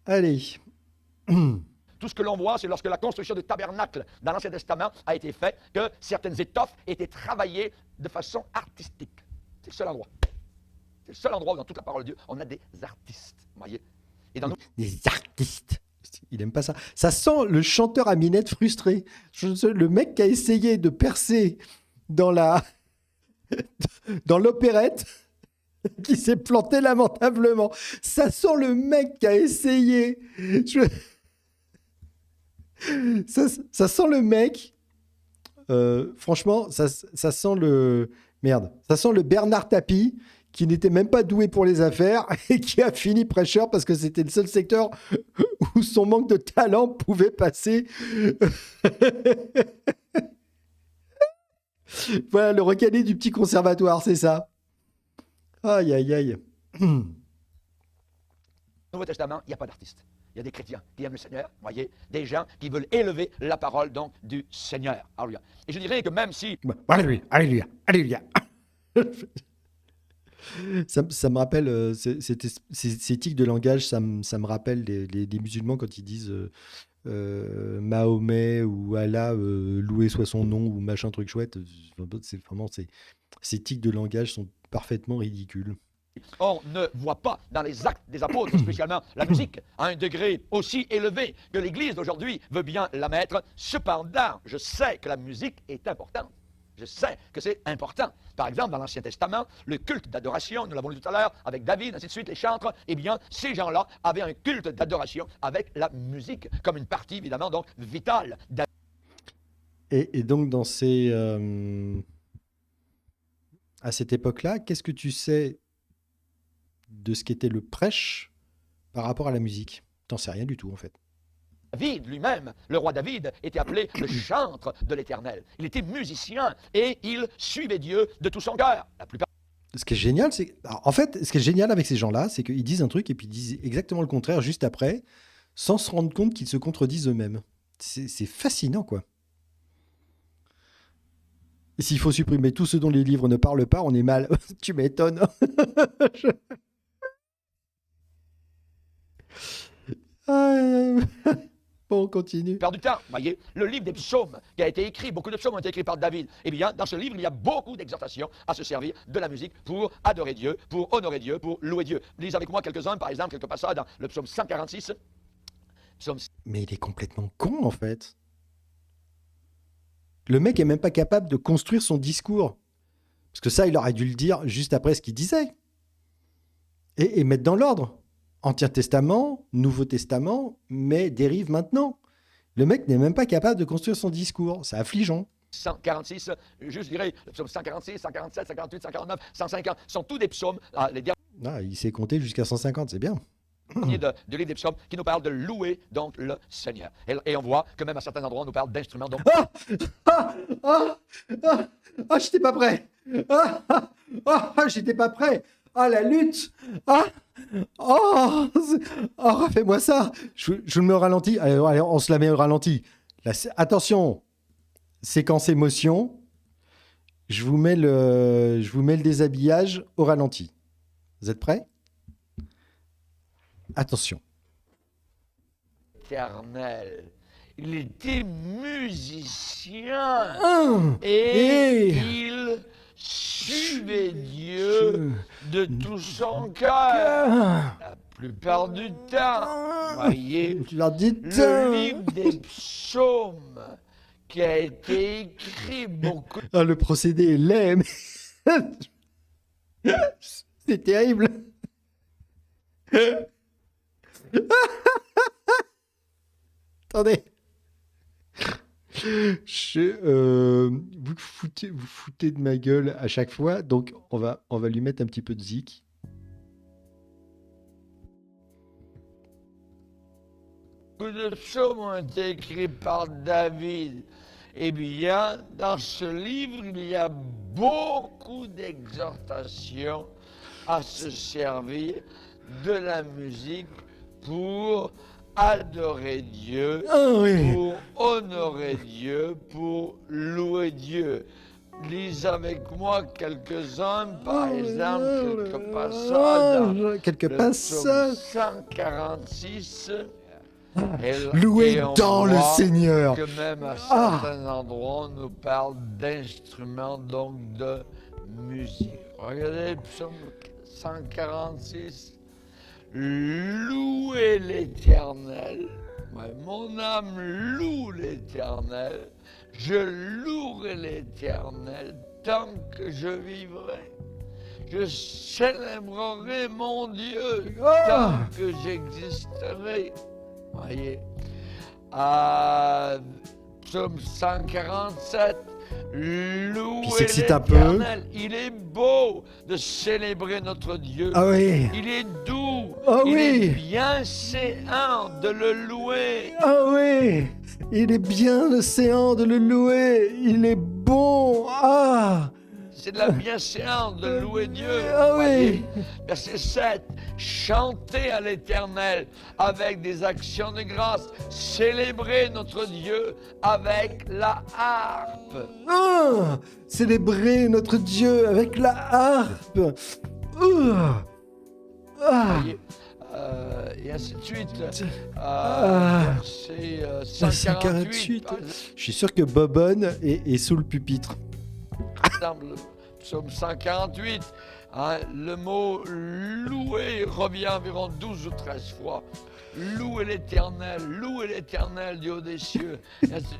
Allez. Tout ce que l'on voit, c'est lorsque la construction du tabernacle dans l'Ancien Testament a été faite, que certaines étoffes étaient travaillées de façon artistique. C'est le seul endroit. C'est le seul endroit où dans toute la parole de Dieu, on a des artistes. Vous voyez? Et dans nous, Des artistes. Il aime pas ça. Ça sent le chanteur à minette frustré. Le mec qui a essayé de percer dans la dans l'opérette qui s'est planté lamentablement. Ça sent le mec qui a essayé. Ça sent le mec. Franchement, ça sent le. Merde. Ça sent le Bernard Tapie qui n'était même pas doué pour les affaires et qui a fini prêcheur parce que c'était le seul secteur où son manque de talent pouvait passer. Voilà, le recané du petit conservatoire, c'est ça. Aïe, aïe, aïe. Nouveau Testament, il n'y a pas d'artistes. Il y a des chrétiens qui aiment le Seigneur, voyez, des gens qui veulent élever la parole donc du Seigneur. Alléluia. Et je dirais que même si Alléluia, alléluia, alléluia. Ça me rappelle, ces tics de langage, ça me rappelle les musulmans quand ils disent Mahomet ou Allah, loué soit son nom ou machin truc chouette. C'est vraiment, ces tics de langage sont parfaitement ridicules. on ne voit pas dans les actes des apôtres, spécialement la musique, à un degré aussi élevé que l'Église d'aujourd'hui veut bien la mettre, cependant, je sais que la musique est importante. Je sais que c'est important. Par exemple, dans l'Ancien Testament, le culte d'adoration, nous l'avons lu tout à l'heure, avec David, ainsi de suite, les chantres, eh bien, ces gens-là avaient un culte d'adoration avec la musique, comme une partie, évidemment, donc, vitale. Et donc, à cette époque-là, qu'est-ce que tu sais de ce qu'était le prêche par rapport à la musique? T'en sais rien du tout, en fait. David lui-même, le roi David, était appelé le chantre de l'Éternel. Il était musicien et il suivait Dieu de tout son cœur. La plupart Ce qui est génial, c'est. Alors, en fait, ce qui est génial avec ces gens-là, c'est qu'ils disent un truc et puis ils disent exactement le contraire juste après, sans se rendre compte qu'ils se contredisent eux-mêmes. C'est fascinant, quoi. Et s'il faut supprimer tout ce dont les livres ne parlent pas, on est mal. Tu m'étonnes. Ah, bon, on continue. du temps, voyez, le livre des psaumes qui a été écrit, beaucoup de psaumes ont été écrits par David. Eh bien, dans ce livre, il y a beaucoup d'exhortations à se servir de la musique pour adorer Dieu, pour honorer Dieu, pour louer Dieu. Lisez avec moi quelques-uns, par exemple, quelques passages dans le psaume 146. Psaume Mais il est complètement con, en fait. Le mec est même pas capable de construire son discours. Parce que ça, il aurait dû le dire juste après ce qu'il disait. Et mettre dans l'ordre. Ancien Testament, Nouveau Testament, mais dérive maintenant. Le mec n'est même pas capable de construire son discours. C'est affligeant. 146, juste je dirais, le psaume 146, 147, 148, 149, 150, sont tous des psaumes, les Ah, il s'est compté jusqu'à 150, c'est bien. derniers de livre des psaumes qui nous parlent de louer donc le Seigneur. Et on voit que même à certains endroits, on nous parle d'instruments. Donc, Ah ah ah ah ah, j'étais pas prêt. Ah ah ah, ah, j'étais pas prêt. Ah, la lutte. Ah oh, oh, refais-moi ça. Je me ralentis. Allez, on se la met au ralenti. Là, attention, séquence émotion. Je vous mets le déshabillage au ralenti. Vous êtes prêts? Attention. éternel. Il était musicien Un, et et il suivait Dieu de tout son cœur. La plupart du temps, voyez, tu leur dis le livre des psaumes qui a été écrit beaucoup. Ah, le procédé est laid, mais c'est terrible. Attendez. Vous foutez de ma gueule à chaque fois, donc on va lui mettre un petit peu de zik. Beaucoup de psaumes ont été écrits par David. Eh bien, dans ce livre, il y a beaucoup d'exhortations à se servir de la musique pour adorer Dieu, Ah oui. pour honorer Dieu, pour louer Dieu. lise avec moi quelques-uns, par exemple, quelques passages. Quelques Le passages. psaume 146. Louez on dans le voit Seigneur. que même à certains endroits, on nous parle d'instruments, donc de musique. Regardez le psaume 146. Louez l'Éternel. Ouais, mon âme loue l'Éternel. Je louerai l'Éternel tant que je vivrai. Je célébrerai mon Dieu tant que j'existerai. Voyez. Psaume 147. Louez s'excite un peu. l'Éternel. Il est beau de célébrer notre Dieu. Ah oui. Il est doux. Ah il oui. est bienséant de le louer. Ah oui. Il est bien l'océan de le louer. Il est bon. Ah. C'est de la bienséance de louer Dieu. Ah oui. Voyez. Verset 7. Chantez à l'Éternel avec des actions de grâce. Célébrez notre Dieu avec la harpe. Ah. Célébrer notre Dieu avec la harpe. Ah. Voyez. Et ainsi de suite. Verset 148. Je suis sûr que Bobonne est sous le pupitre. Dans le psaume 148, hein, le mot louer revient environ 12 ou 13 fois. Louez l'Éternel du haut des cieux.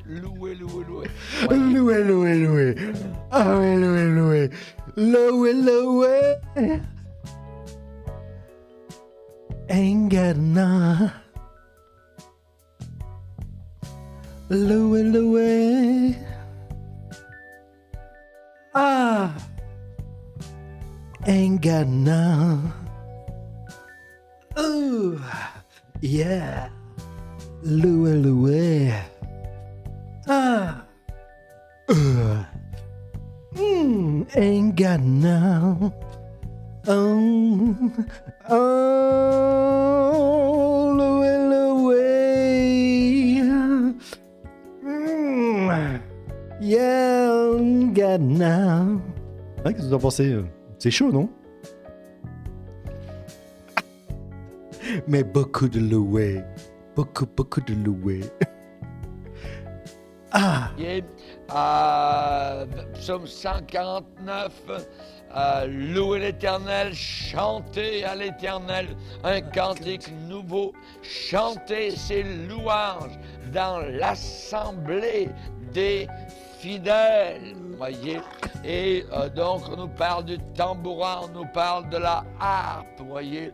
Louez, louez, louez. Voyez. Loué, loué, loué. Ah oui, loué, loué. Loué, loué. Ain't got enough. Loué, loué. Ah. Ain't got enough. Ooh. Yeah. Loué, loué. Ah. Ain't got enough. Loué, loué. Yeah, ain't got enough. Qu'est-ce que vous en pensez? C'est chaud, non? Mais beaucoup de loué. Beaucoup de loué. Ah! Et, psaume 149, louez l'Éternel, chantez à l'Éternel un cantique nouveau, chantez ses louanges dans l'assemblée des fidèles. Voyez, et donc on nous parle du tambourin, on nous parle de la harpe, voyez.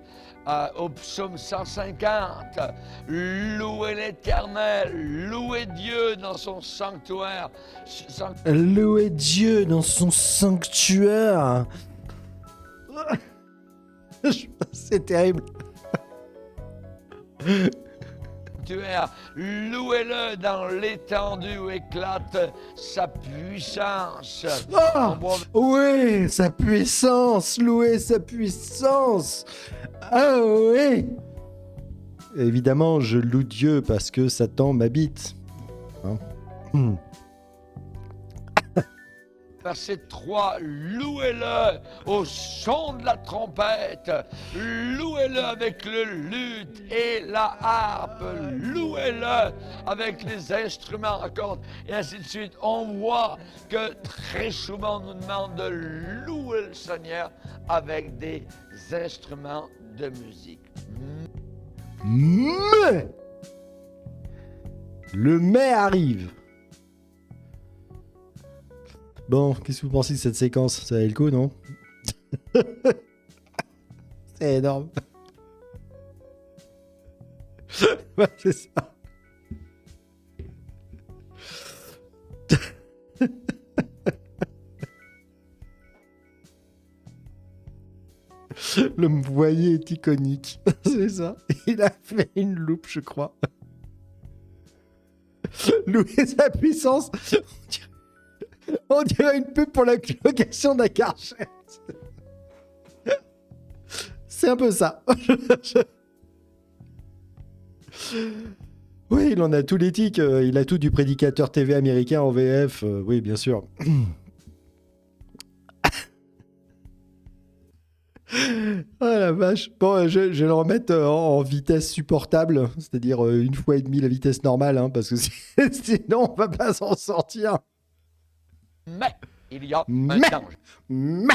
Au psaume 150, louez l'Éternel, louez Dieu dans son sanctuaire. Louez Dieu dans son sanctuaire. C'est terrible. Louez-le dans l'étendue où éclate sa puissance. Oui, sa puissance. Louez sa puissance. Ah oui. Évidemment, je loue Dieu parce que Satan m'habite. Hein? Verset 3, louez-le au son de la trompette, louez-le avec le luth et la harpe, louez-le avec les instruments à cordes, et ainsi de suite. On voit que très souvent on nous demande de louer le Seigneur avec des instruments de musique. Mais le mai arrive. Bon, qu'est-ce que vous pensez de cette séquence? Ça a le coup, non? C'est énorme. Ouais, c'est ça. Le voyer est iconique. C'est ça. Il a fait une loupe, je crois. Louer sa puissance. On dirait une pub pour la location d'un Karcher. C'est un peu ça. Oui, il en a tout l'éthique. Il a tout du prédicateur TV américain en VF. Oui, bien sûr. vache. Bon, je vais le remettre en vitesse supportable, c'est-à-dire 1,5 fois la vitesse normale, hein, parce que sinon on va pas s'en sortir. Mais il y a un Mais- danger. Mais-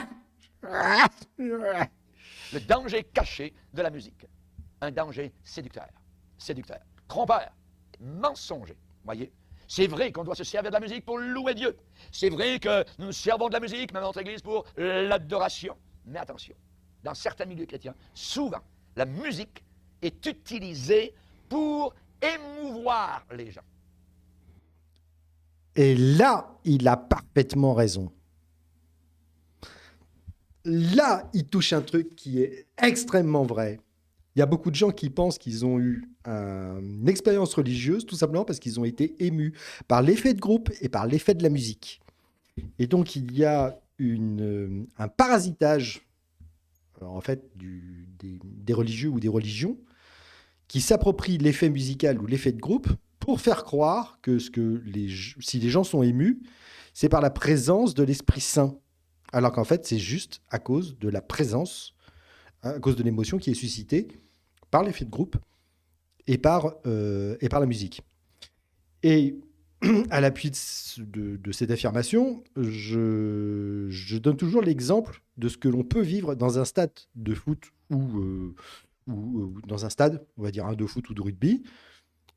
Le danger caché de la musique. Un danger séducteur, trompeur, mensonger. Voyez, c'est vrai qu'on doit se servir de la musique pour louer Dieu. C'est vrai que nous nous servons de la musique, même dans notre église, pour l'adoration. Mais attention, dans certains milieux chrétiens, souvent, la musique est utilisée pour émouvoir les gens. Et là, il a parfaitement raison. Là, il touche un truc qui est extrêmement vrai. Il y a beaucoup de gens qui pensent qu'ils ont eu une expérience religieuse, tout simplement parce qu'ils ont été émus par l'effet de groupe et par l'effet de la musique. Et donc, il y a un parasitage, en fait, des religieux ou des religions qui s'approprient l'effet musical ou l'effet de groupe pour faire croire que si les gens sont émus, c'est par la présence de l'Esprit Saint. Alors qu'en fait, c'est juste à cause de la présence, à cause de l'émotion qui est suscitée par l'effet de groupe et par la musique. Et à l'appui de cette affirmation, je donne toujours l'exemple de ce que l'on peut vivre dans un stade de foot ou dans un stade, on va dire de foot ou de rugby.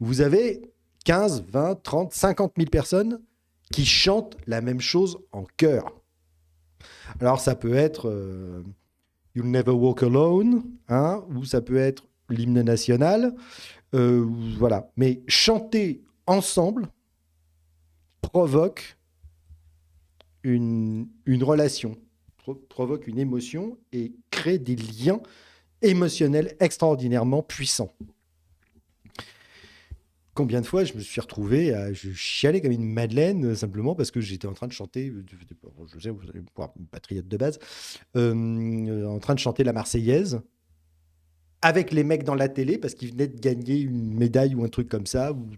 Vous avez 15, 20, 30, 50 000 personnes qui chantent la même chose en chœur. Alors, ça peut être You'll Never Walk Alone, hein, ou ça peut être l'hymne national. Voilà. Mais chanter ensemble provoque une relation, provoque une émotion et crée des liens émotionnels extraordinairement puissants. Combien de fois je me suis retrouvé à chialer comme une madeleine simplement parce que j'étais en train de chanter, je sais, vous allez me voir, patriote de base, en train de chanter la Marseillaise avec les mecs dans la télé parce qu'ils venaient de gagner une médaille ou un truc comme ça, où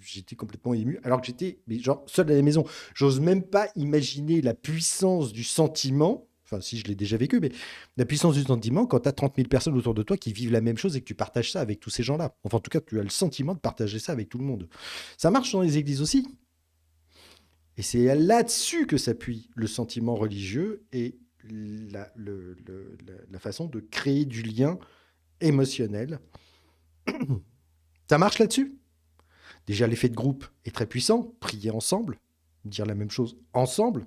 j'étais complètement ému alors que j'étais genre seul à la maison. J'ose même pas imaginer la puissance du sentiment. Enfin, si je l'ai déjà vécu, mais la puissance du sentiment quand tu as 30 000 personnes autour de toi qui vivent la même chose et que tu partages ça avec tous ces gens-là. Enfin, en tout cas, tu as le sentiment de partager ça avec tout le monde. Ça marche dans les églises aussi. Et c'est là-dessus que s'appuie le sentiment religieux et la façon de créer du lien émotionnel. Ça marche là-dessus. Déjà, l'effet de groupe est très puissant. Prier ensemble, dire la même chose ensemble,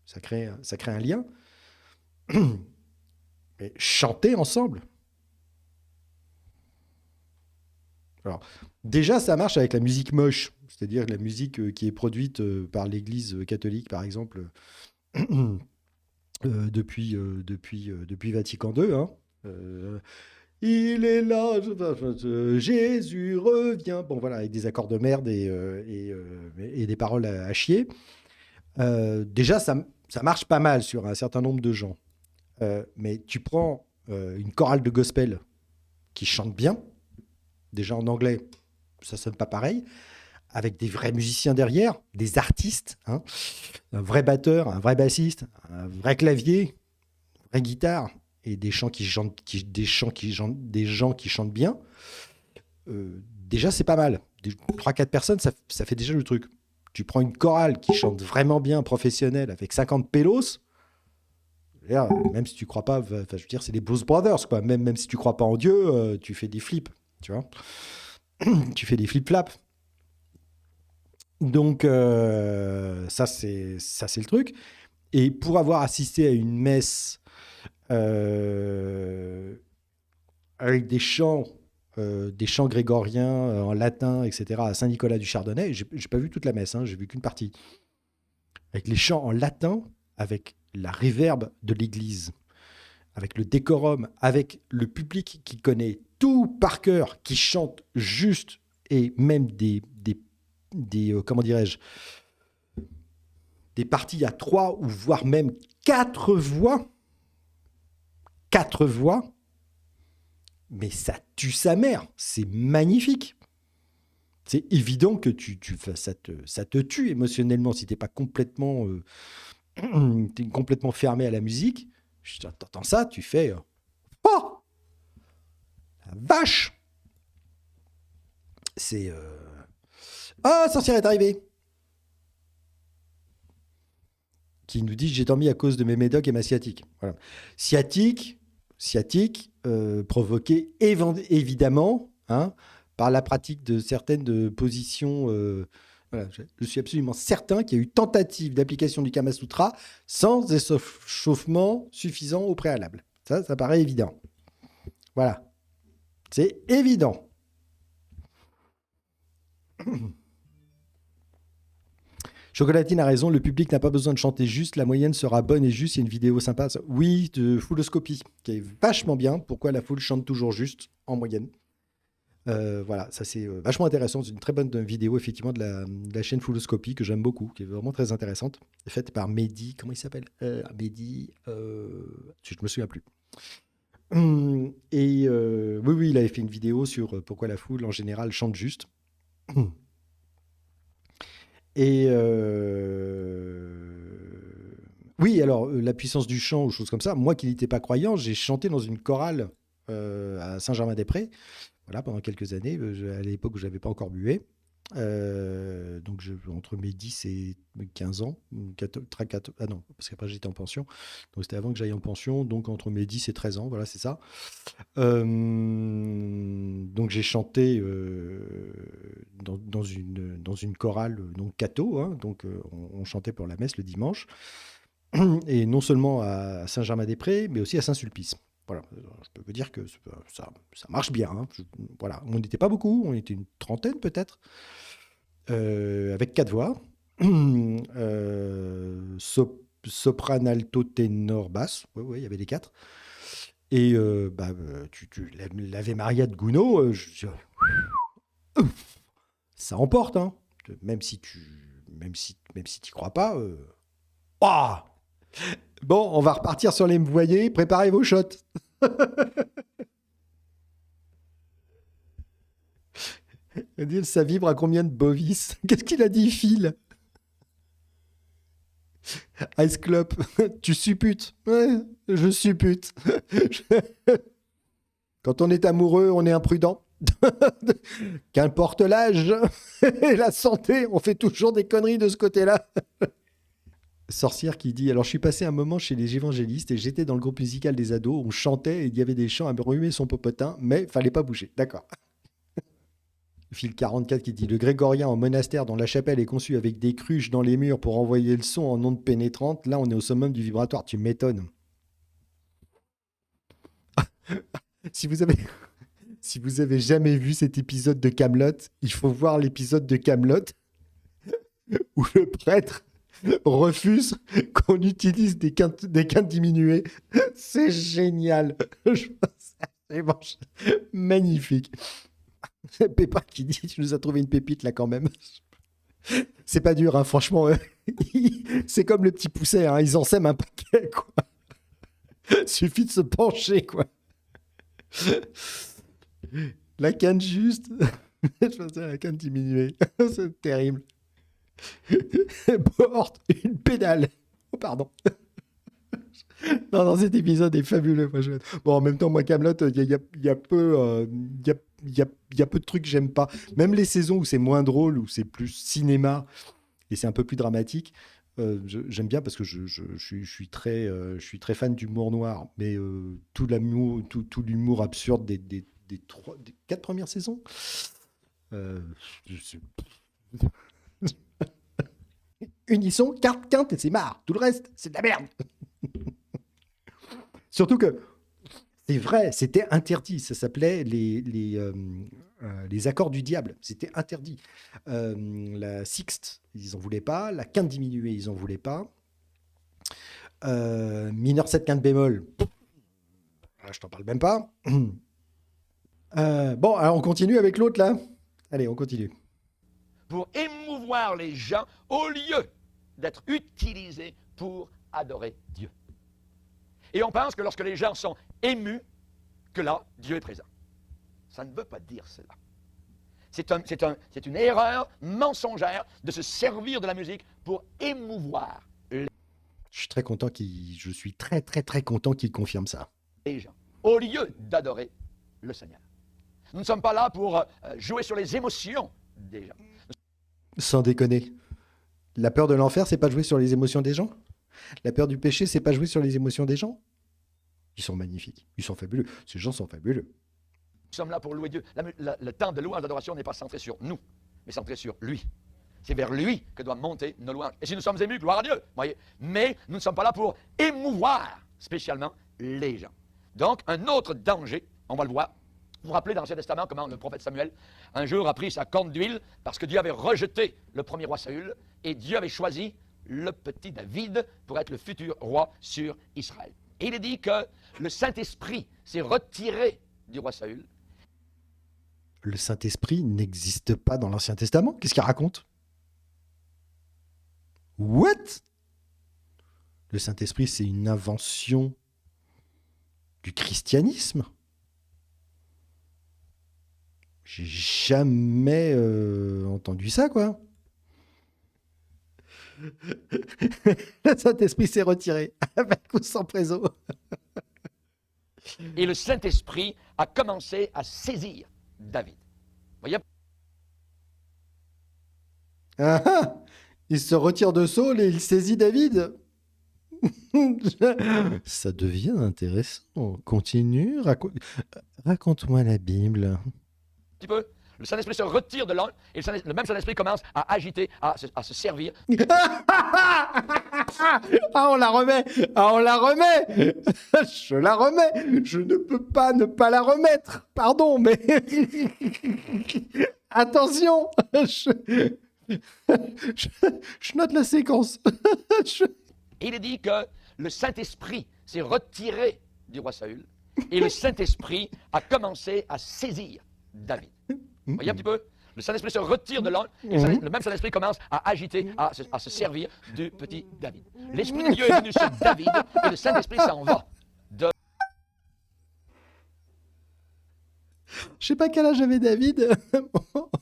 ça crée un lien. Mais chanter ensemble. Alors, déjà, ça marche avec la musique moche, c'est-à-dire la musique qui est produite par l'Église catholique, par exemple, depuis Vatican II. Hein. Il est là, Jésus revient. Bon, voilà, avec des accords de merde et des paroles à chier. Déjà, ça marche pas mal sur un certain nombre de gens. Mais tu prends une chorale de gospel qui chante bien, déjà en anglais, ça sonne pas pareil, avec des vrais musiciens derrière, des artistes, hein, un vrai batteur, un vrai bassiste, un vrai clavier, une vraie guitare, et des gens qui chantent bien. Déjà, c'est pas mal. 3-4 personnes, ça fait déjà le truc. Tu prends une chorale qui chante vraiment bien, professionnelle, avec 50 pélos. Même si tu crois pas, je veux dire, c'est les Blues Brothers, quoi. Même si tu crois pas en Dieu, tu fais des flips, tu vois. Tu fais des flip-flaps. Donc, ça, c'est le truc. Et pour avoir assisté à une messe avec des chants grégoriens en latin, etc., à Saint-Nicolas du Chardonnay, j'ai pas vu toute la messe, hein, j'ai vu qu'une partie. Avec les chants en latin, avec la réverbe de l'église, avec le décorum, avec le public qui connaît tout par cœur, qui chante juste, et même des comment dirais-je, des parties à 3 ou voire même 4 voix. 4 voix, mais ça tue sa mère, c'est magnifique. C'est évident que ça te tue émotionnellement si t'es pas complètement t'es complètement fermé à la musique. T'entends ça, tu fais oh, vache! C'est... Ah, sorcière est arrivée! Qui nous dit j'ai dormi à cause de mes médocs et ma sciatique. Voilà. Sciatique, provoquée évidemment par la pratique de certaines positions. Voilà, je suis absolument certain qu'il y a eu tentative d'application du Kama Sutra sans échauffement suffisant au préalable. Ça paraît évident. Voilà. C'est évident. Chocolatine a raison, le public n'a pas besoin de chanter juste, la moyenne sera bonne et juste, il y a une vidéo sympa. Oui, de Fouloscopie, qui est vachement bien. Pourquoi la foule chante toujours juste, en moyenne. Voilà, ça c'est vachement intéressant. C'est une très bonne vidéo, effectivement, de la chaîne Fouloscopie, que j'aime beaucoup, qui est vraiment très intéressante. Faite par Mehdi, comment il s'appelle Mehdi, je me souviens plus. Oui, il avait fait une vidéo sur pourquoi la foule, en général, chante juste. Et oui, alors la puissance du chant ou choses comme ça. Moi qui n'étais pas croyant, j'ai chanté dans une chorale à Saint-Germain-des-Prés, voilà, pendant quelques années, à l'époque où j'avais pas encore mué. Donc entre mes 10 et 15 ans, ah non, parce qu'après j'étais en pension, donc c'était avant que j'aille en pension, donc entre mes 10 et 13 ans, voilà, c'est ça. Donc j'ai chanté dans une chorale, donc catho, donc on chantait pour la messe le dimanche, et non seulement à Saint-Germain-des-Prés, mais aussi à Saint-Sulpice. Voilà, je peux vous dire que ça marche bien. Voilà, on n'était pas beaucoup, on était une trentaine peut-être, avec 4 voix, soprano, alto, ténor, basse. Oui, il y avait les 4. Et l'Ave Maria de Gounod, ça emporte, hein. Même si t'y crois pas. Ah, bon, on va repartir sur les voyers. Préparez vos shots. Ça vibre à combien de bovis? Qu'est-ce qu'il a dit, Phil? Ice Club, tu supputes. Ouais, je suppute. Quand on est amoureux, on est imprudent. Qu'importe l'âge et la santé, on fait toujours des conneries de ce côté-là. Sorcière qui dit alors je suis passé un moment chez les évangélistes et j'étais dans le groupe musical des ados, on chantait et il y avait des chants à remuer son popotin, mais fallait pas bouger. D'accord. Phil 44 qui dit le grégorien en monastère dont la chapelle est conçue avec des cruches dans les murs pour envoyer le son en ondes pénétrantes, là on est au summum du vibratoire, tu m'étonnes. Si vous avez jamais vu cet épisode de Kaamelott, il faut voir l'épisode de Kaamelott où le prêtre refuse qu'on utilise des quintes diminuées. C'est génial. C'est magnifique. Pépin qui dit tu nous as trouvé une pépite là quand même. C'est pas dur, hein, franchement. C'est comme le petit pousset, hein, ils en sèment un paquet, quoi. Suffit de se pencher, quoi. La canne juste. Je pensais à la canne diminuée. C'est terrible. Porte une pédale. Oh, pardon. Non, cet épisode est fabuleux. Bon, en même temps, moi, Kaamelott, il y a peu de trucs que j'aime pas. Même les saisons où c'est moins drôle, où c'est plus cinéma et c'est un peu plus dramatique, j'aime bien parce que je suis très fan d'humour noir. Mais tout l'humour absurde des 4 premières saisons, unisson, carte, quinte et c'est marre. Tout le reste, c'est de la merde. Surtout que c'est vrai, c'était interdit. Ça s'appelait les accords du diable. C'était interdit. La sixte, ils en voulaient pas. La quinte diminuée, ils en voulaient pas. Mineur 7 quinte bémol, je t'en parle même pas. Bon, alors on continue avec l'autre là. Allez, on continue. Pour émouvoir les gens au lieu d'être utilisés pour adorer Dieu. Et on pense que lorsque les gens sont émus, que là, Dieu est présent. Ça ne veut pas dire cela. C'est une erreur mensongère de se servir de la musique pour émouvoir Je suis très content je suis très très très content qu'il confirme ça. les gens, au lieu d'adorer le Seigneur. Nous ne sommes pas là pour jouer sur les émotions des gens. Sans déconner. La peur de l'enfer, c'est pas jouer sur les émotions des gens? La peur du péché, c'est pas jouer sur les émotions des gens? Ils sont magnifiques. Ils sont fabuleux. Ces gens sont fabuleux. Nous sommes là pour louer Dieu. Le temps de louange, d'adoration n'est pas centré sur nous, mais centré sur lui. C'est vers lui que doivent monter nos louanges. Et si nous sommes émus, gloire à Dieu. Voyez. Mais nous ne sommes pas là pour émouvoir spécialement les gens. Donc, un autre danger, on va le voir. Vous vous rappelez dans l'Ancien Testament comment le prophète Samuel, un jour, a pris sa corne d'huile parce que Dieu avait rejeté le premier roi Saül et Dieu avait choisi le petit David pour être le futur roi sur Israël. Et il est dit que le Saint-Esprit s'est retiré du roi Saül. Le Saint-Esprit n'existe pas dans l'Ancien Testament? Qu'est-ce qu'il raconte? What? Le Saint-Esprit, c'est une invention du christianisme? J'ai jamais entendu ça, quoi. Le Saint-Esprit s'est retiré, avec ou sans préso. Et le Saint-Esprit a commencé à saisir David. Voyez? Ah, ah, il se retire de Saul et il saisit David. Ça devient intéressant. Continue, raconte-moi la Bible. Un petit peu. Le Saint-Esprit se retire de l'un et le même Saint-Esprit commence à agiter, à se servir. Ah, on la remet. Ah, on la remet. Je la remets. Je ne peux pas ne pas la remettre. Pardon, mais attention. Je note la séquence. Et il est dit que le Saint-Esprit s'est retiré du roi Saül et le Saint-Esprit a commencé à saisir David. Vous voyez un petit peu? Le Saint-Esprit se retire de l'un et le même Saint-Esprit commence à agiter, à se servir du petit David. L'Esprit de Dieu est venu sur David et le Saint-Esprit s'en va. Je sais pas quel âge avait David.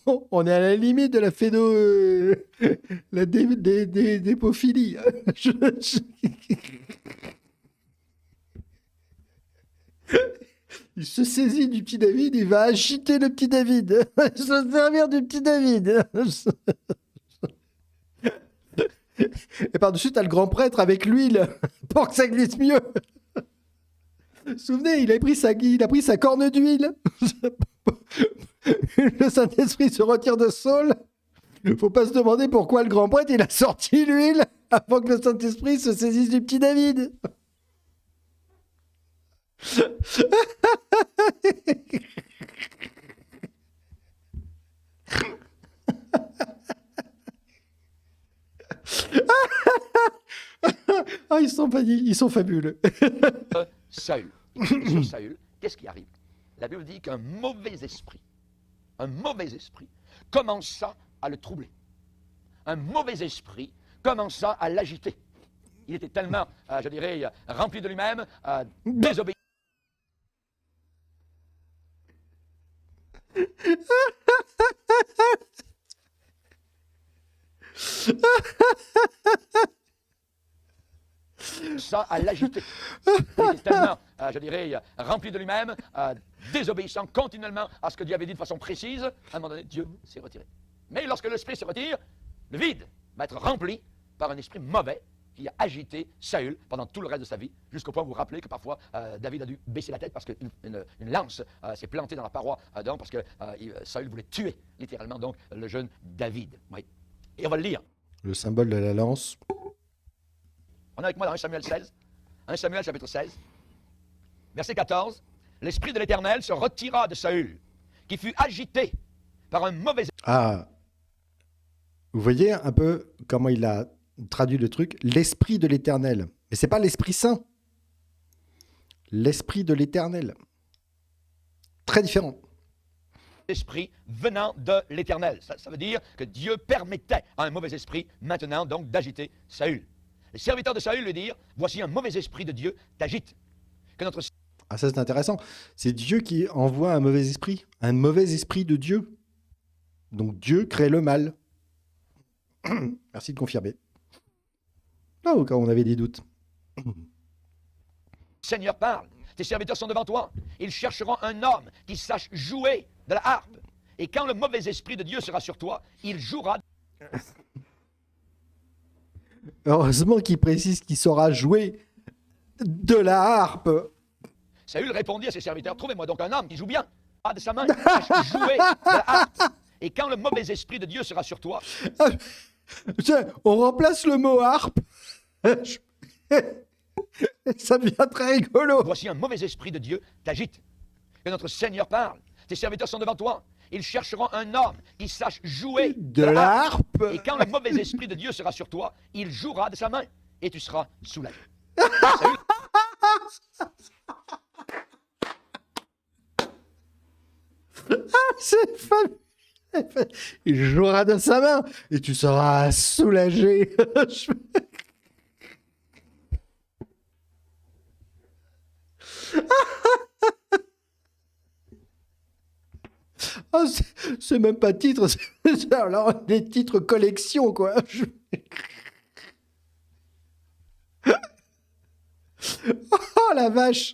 On est à la limite de la la dépophilie. Il se saisit du petit David, il va agiter le petit David. Il va se servir du petit David. Et par-dessus, t'as le grand prêtre avec l'huile pour que ça glisse mieux. Vous vous souvenez, il a pris sa corne d'huile. Le Saint-Esprit se retire de Saul. Faut pas se demander pourquoi le grand prêtre il a sorti l'huile avant que le Saint-Esprit se saisisse du petit David. Ah, ils sont fabuleux. Saül. Sur Saül, qu'est-ce qui arrive? La Bible dit qu'un mauvais esprit commença à le troubler. Un mauvais esprit commença à l'agiter. Il était tellement, je dirais, rempli de lui-même, désobéissant. Ça à l'agiter. Il était tellement, je dirais, rempli de lui-même, désobéissant continuellement à ce que Dieu avait dit de façon précise. À un moment donné, Dieu s'est retiré. Mais lorsque l'esprit se retire, le vide va être rempli par un esprit mauvais qui a agité Saül pendant tout le reste de sa vie, jusqu'au point où vous vous rappelez que parfois David a dû baisser la tête parce qu'une lance s'est plantée dans la paroi d'Adam parce que Saül voulait tuer littéralement donc le jeune David. Oui. Et on va le lire. Le symbole de la lance. On est avec moi dans 1 Samuel 16. 1 Samuel chapitre 16. Verset 14. L'Esprit de l'Éternel se retira de Saül, qui fut agité par un mauvais... Ah, vous voyez un peu comment il a traduit le truc? L'Esprit de l'Éternel. Mais c'est pas l'Esprit Saint. L'Esprit de l'Éternel. Très différent. Esprit venant de l'Éternel. Ça veut dire que Dieu permettait à un mauvais esprit maintenant donc d'agiter Saül. Les serviteurs de Saül lui dirent, voici un mauvais esprit de Dieu t'agite. Que notre... Ah, ça c'est intéressant. C'est Dieu qui envoie un mauvais esprit de Dieu. Donc Dieu crée le mal. Merci de confirmer. Oh, quand on avait des doutes. Seigneur parle, tes serviteurs sont devant toi. Ils chercheront un homme qui sache jouer de la harpe. Et quand le mauvais esprit de Dieu sera sur toi, il jouera. Heureusement qu'il précise qu'il saura jouer de la harpe. Saül répondit à ses serviteurs, trouvez-moi donc un homme qui joue bien. Ah, de sa main, sache jouer de la harpe. Et quand le mauvais esprit de Dieu sera sur toi, Tiens, on remplace le mot harpe. Ça devient très rigolo. voici un mauvais esprit de Dieu t'agite. Que notre Seigneur parle. Tes serviteurs sont devant toi. Ils chercheront un homme qui sache jouer De la harpe. Et quand le mauvais esprit de Dieu sera sur toi, il jouera de sa main et tu seras soulagé. Saül C'est fabuleux. Il jouera de sa main et tu seras soulagé. Ah, c'est même pas titre, c'est alors des titres collection, quoi. Oh la vache.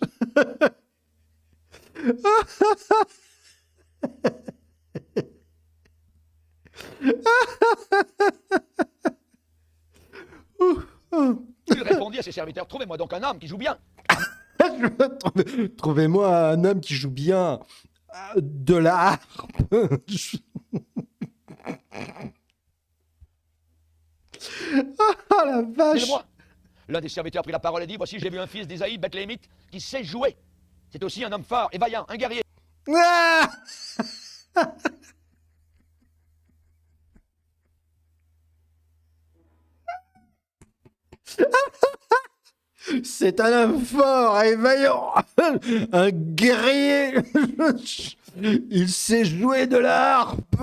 Il répondit à ses serviteurs, trouvez-moi donc un homme qui joue bien. Trouvez-moi un homme qui joue bien de la harpe. Oh la vache. Dis-le-moi. L'un des serviteurs prit la parole et dit, voici j'ai vu un fils d'Isaïe, Bethléemite, qui sait jouer. C'est aussi un homme fort et vaillant, un guerrier. Ah. C'est un homme fort et vaillant, un guerrier. Il sait jouer de la harpe.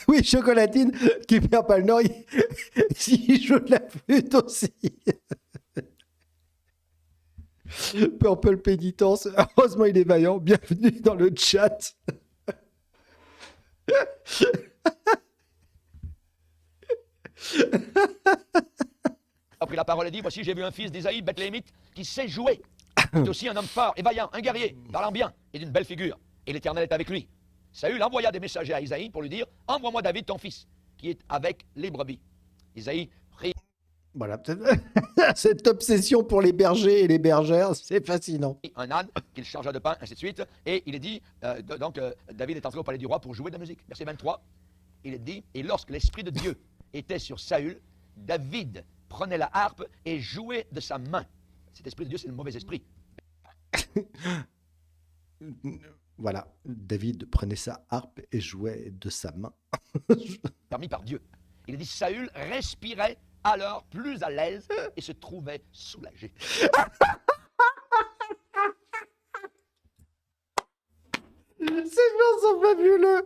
Oui, Chocolatine, qui perd pas le nord, il joue de la flûte aussi. Purple Pénitence, heureusement il est vaillant. Bienvenue dans le chat. A pris la parole et dit, voici j'ai vu un fils d'Isaïe, Bethléemite, qui sait jouer. C'est aussi un homme fort et vaillant, un guerrier, parlant bien et d'une belle figure. Et l'Éternel est avec lui. Saül envoya des messagers à Isaïe pour lui dire, envoie-moi David ton fils, qui est avec les brebis. Isaïe prit Voilà, cette obsession pour les bergers et les bergères, c'est fascinant. un âne qu'il chargea de pain, ainsi de suite. Et il est dit, David est entré au palais du roi pour jouer de la musique. Verset 23, il est dit, et lorsque l'Esprit de Dieu était sur Saül, David prenait la harpe et jouait de sa main. Cet esprit de Dieu, c'est le mauvais esprit. Voilà, David prenait sa harpe et jouait de sa main. Permis par Dieu. Il est dit, Saül respirait alors plus à l'aise et se trouvait soulagé. Ces gens sont fabuleux.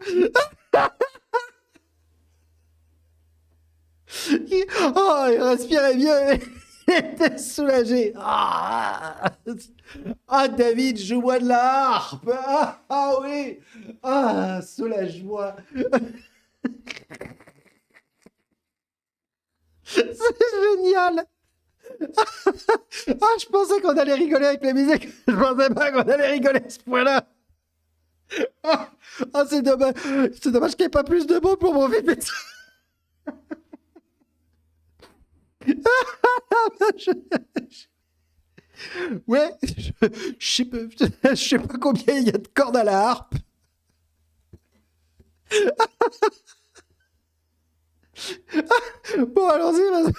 Il respirait mieux. Il était soulagé. David, joue-moi de la harpe. Oui. Soulage-moi. C'est génial. Je pensais qu'on allait rigoler avec la musique. Je pensais pas qu'on allait rigoler à ce point-là. C'est dommage. C'est dommage qu'il n'y ait pas plus de mots pour mon vite. Ouais, je sais pas combien il y a de cordes à la harpe. Bon, allons-y.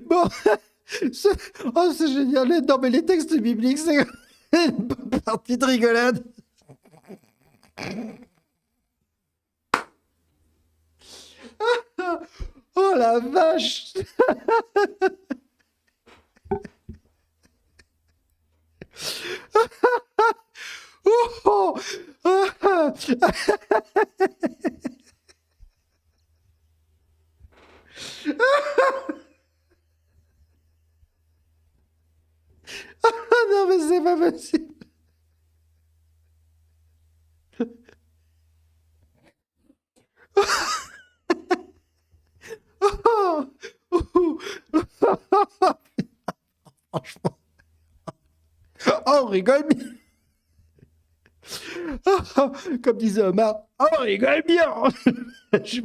Bon, c'est génial. Non, mais les textes bibliques, c'est une bonne partie de rigolade. Oh la vache. Non mais c'est pas possible. Oh, on rigole bien. Comme disait Omar, on rigole bien. Je...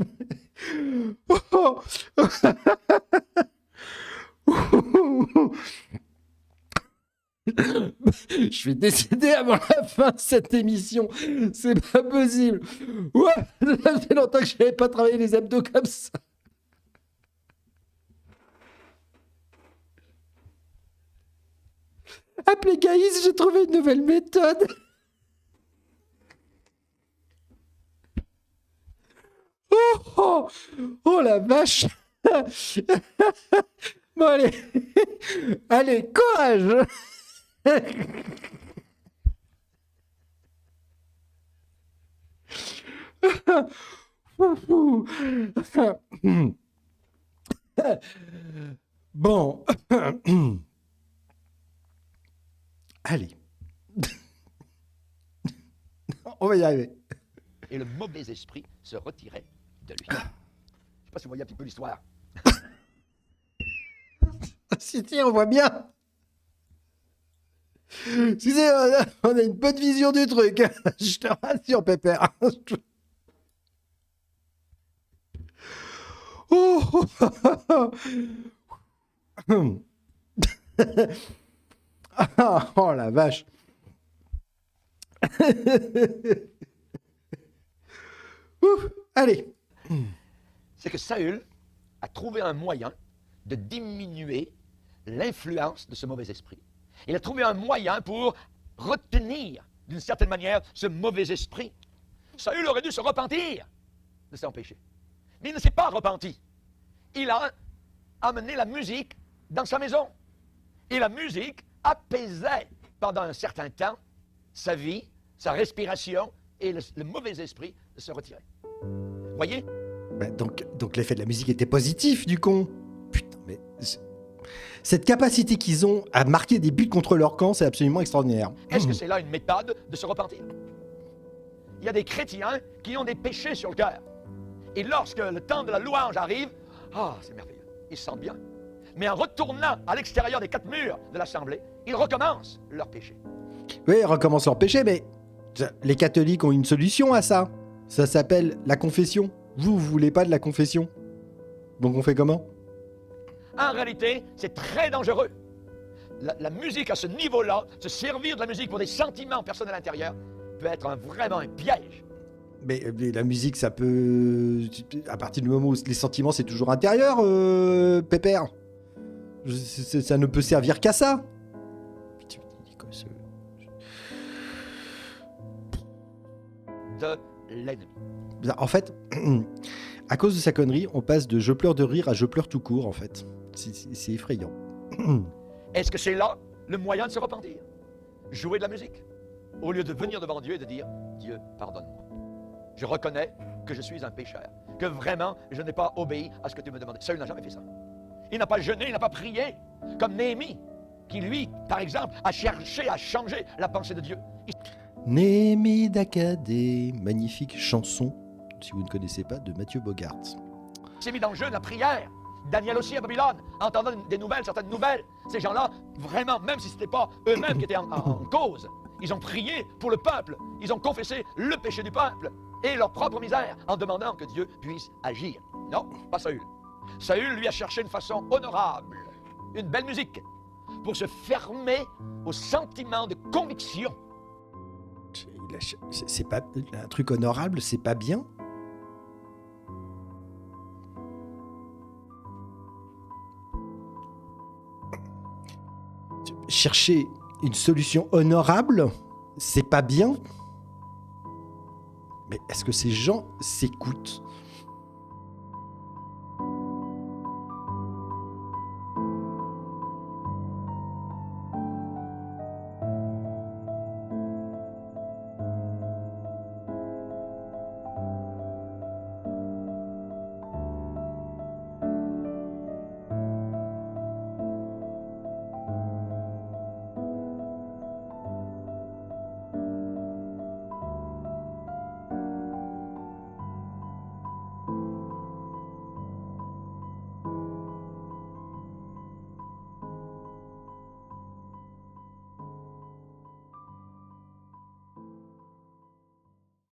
Je vais décéder avant la fin de cette émission. C'est pas possible. Ouais, ça fait longtemps que je n'avais pas travaillé les abdos comme ça. Appelez Gaïs, j'ai trouvé une nouvelle méthode. Oh la vache. Bon allez. Allez, courage. Bon. Allez. On va y arriver. Et le mauvais esprit se retirait de lui. Je ne sais pas si vous voyez un petit peu l'histoire. Si, on voit bien. Si, on a une bonne vision du truc. Je te rassure, Pépère. Oh, oh la vache. Ouf, allez. C'est que Saül a trouvé un moyen de diminuer l'influence de ce mauvais esprit. Il a trouvé un moyen pour retenir, d'une certaine manière, ce mauvais esprit. Saül aurait dû se repentir de son péché. Mais il ne s'est pas repenti. Il a amené la musique dans sa maison. Et la musique apaisait pendant un certain temps sa vie, sa respiration, et le mauvais esprit se retirait. Voyez? Bah donc l'effet de la musique était positif, du con. Putain, mais... Cette capacité qu'ils ont à marquer des buts contre leur camp, c'est absolument extraordinaire. Est-ce que c'est là une méthode de se repentir? Il y a des chrétiens qui ont des péchés sur le cœur. Et lorsque le temps de la louange arrive, c'est merveilleux, ils se sentent bien. Mais en retournant à l'extérieur des 4 murs de l'Assemblée, ils recommencent leur péché. Oui, ils recommencent leur péché, mais les catholiques ont une solution à ça. Ça s'appelle la confession. Vous voulez pas de la confession? Donc on fait comment? En réalité, c'est très dangereux. La musique à ce niveau-là, se servir de la musique pour des sentiments personnels intérieurs, peut être vraiment un piège. Mais la musique, ça peut... À partir du moment où les sentiments, c'est toujours intérieur, Pépère. Ça ne peut servir qu'à ça. De l'ennemi. En fait, à cause de sa connerie, on passe de je pleure de rire à je pleure tout court, en fait. C'est effrayant. Est-ce que c'est là le moyen de se repentir? Jouer de la musique, au lieu de venir devant Dieu et de dire « Dieu, pardonne-moi. Je reconnais que je suis un pécheur, que vraiment, je n'ai pas obéi à ce que tu me demandais. » Saül n'a jamais fait ça. Il n'a pas jeûné, il n'a pas prié, comme Néhémie, qui lui, par exemple, a cherché à changer la pensée de Dieu. Néhémie d'Acadée, magnifique chanson, si vous ne connaissez pas, de Mathieu Bogart. Il s'est mis dans le jeu de la prière. Daniel aussi à Babylone, entendant des nouvelles, certaines nouvelles. Ces gens-là, vraiment, même si ce n'était pas eux-mêmes qui étaient en cause, ils ont prié pour le peuple. Ils ont confessé le péché du peuple et leur propre misère en demandant que Dieu puisse agir. Non, pas Saül. Saül, lui, a cherché une façon honorable, une belle musique, pour se fermer au sentiment de conviction. C'est pas un truc honorable, c'est pas bien. Chercher une solution honorable, c'est pas bien. Mais est-ce que ces gens s'écoutent?